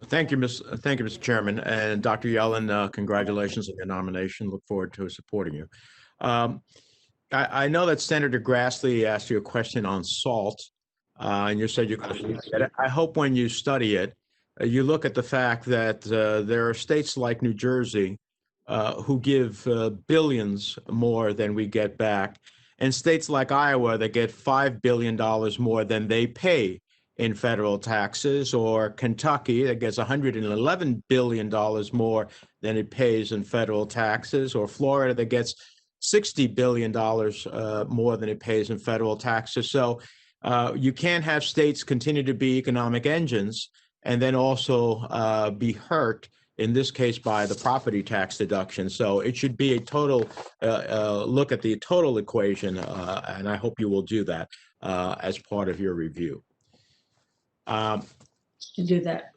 Thank you, Mr. Chairman. And Dr. Yellen, congratulations on your nomination. Look forward to supporting you. Um, I know that Senator Grassley asked you a question on salt, and you said you're going to study it. I hope when you study it, you look at the fact that there are states like New Jersey who give billions more than we get back, and states like Iowa that get $5 billion more than they pay in federal taxes, or Kentucky that gets $111 billion more than it pays in federal taxes, or Florida that gets $60 billion more than it pays in federal taxes. So you can't have states continue to be economic engines and then also be hurt, in this case, by the property tax deduction. So it should be a total look at the total equation, and I hope you will do that as part of your review. To do that.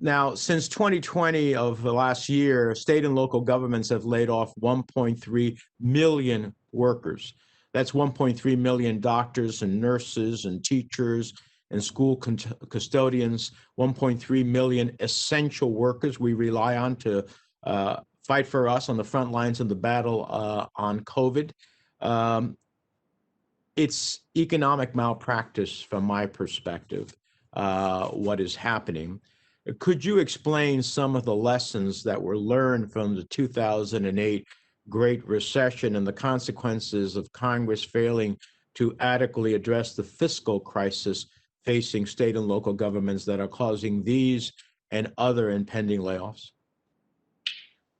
Now, since 2020 of the last year, state and local governments have laid off 1.3 million workers. That's 1.3 million doctors and nurses and teachers and school custodians, 1.3 million essential workers we rely on to fight for us on the front lines of the battle on COVID. It's economic malpractice from my perspective, what is happening. Could you explain some of the lessons that were learned from the 2008 Great Recession and the consequences of Congress failing to adequately address the fiscal crisis facing state and local governments that are causing these and other impending layoffs?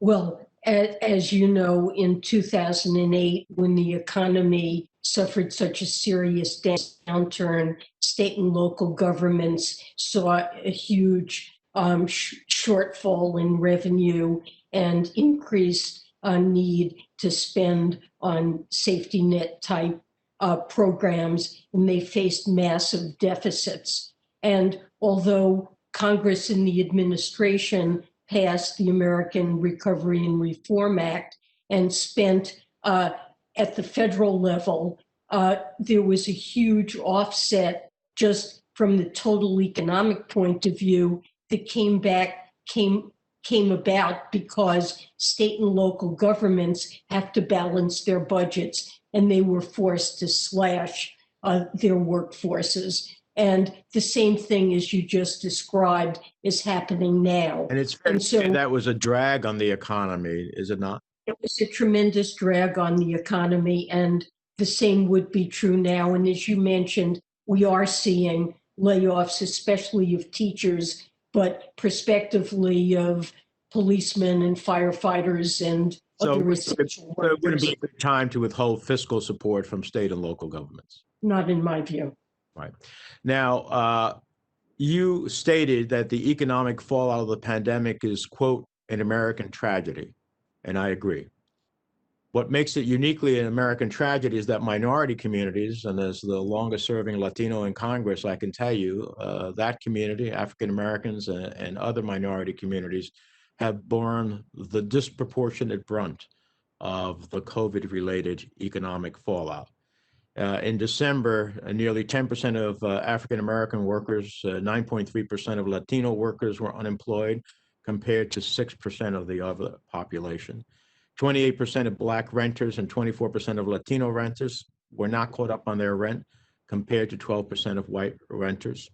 Well, as you know, in 2008, when the economy suffered such a serious downturn, state and local governments saw a huge shortfall in revenue and increased need to spend on safety net type programs, and they faced massive deficits. And although Congress and the administration passed the American Recovery and Reform Act and spent at the federal level, there was a huge offset just from the total economic point of view that came about because state and local governments have to balance their budgets, and they were forced to slash their workforces. And the same thing as you just described is happening now. And it's fair to say that was a drag on the economy, is it not? It was a tremendous drag on the economy, and the same would be true now. And as you mentioned, we are seeing layoffs, especially of teachers, but prospectively of policemen and firefighters and other essential workers. So it wouldn't be a good time to withhold fiscal support from state and local governments? Not in my view. Right. Now, you stated that the economic fallout of the pandemic is, quote, an American tragedy, and I agree. What makes it uniquely an American tragedy is that minority communities, and as the longest serving Latino in Congress, I can tell you that community, African Americans and other minority communities, have borne the disproportionate brunt of the COVID-related economic fallout. In December, nearly 10% of African American workers, 9.3% of Latino workers were unemployed, compared to 6% of the other population. 28% of Black renters and 24% of Latino renters were not caught up on their rent, compared to 12% of white renters.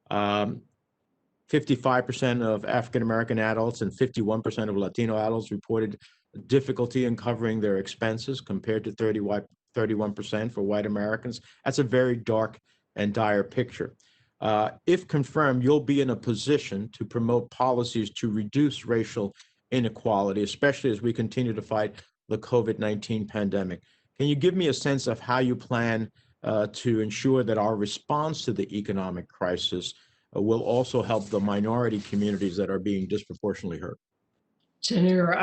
55% of African American adults and 51% of Latino adults reported difficulty in covering their expenses, compared to 31% for white Americans. That's a very dark and dire picture. If confirmed, you'll be in a position to promote policies to reduce racial inequality, especially as we continue to fight the COVID-19 pandemic. Can you give me a sense of how you plan to ensure that our response to the economic crisis will also help the minority communities that are being disproportionately hurt? Senator,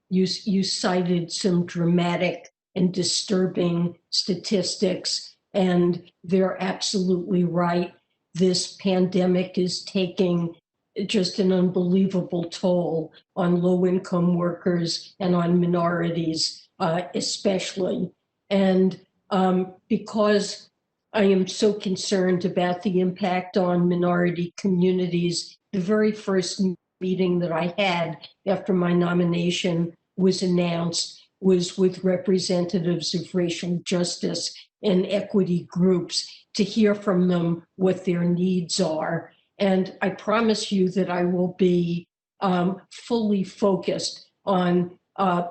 you cited some dramatic and disturbing statistics, and they're absolutely right. This pandemic is taking just an unbelievable toll on low-income workers and on minorities, especially. And because I am so concerned about the impact on minority communities the very first meeting that I had after my nomination was announced was with representatives of racial justice and equity groups to hear from them what their needs are. And I promise you that I will be fully focused on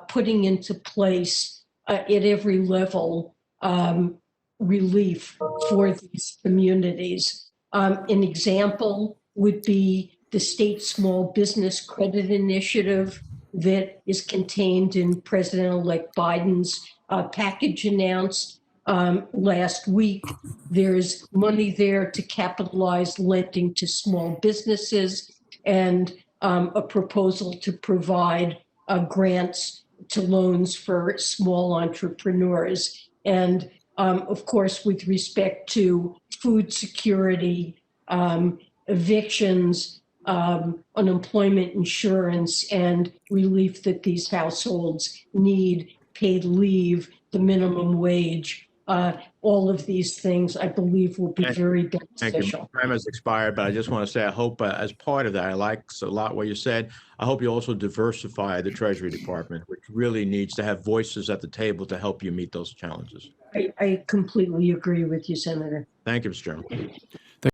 putting into place at every level relief for these communities. An example would be the state small business credit initiative that is contained in President-elect Biden's package announced last week. There's money there to capitalize lending to small businesses and a proposal to provide grants to loans for small entrepreneurs. And of course, with respect to food security, evictions, unemployment insurance, and relief that these households need, paid leave, the minimum wage, all of these things, I believe, will be very Thank you. beneficial. My time has expired, but I just want to say, I hope as part of that, I like a lot what you said. I hope you also diversify the Treasury Department, which really needs to have voices at the table to help you meet those challenges. I completely agree with you, Senator. Thank you, Mr. Chairman.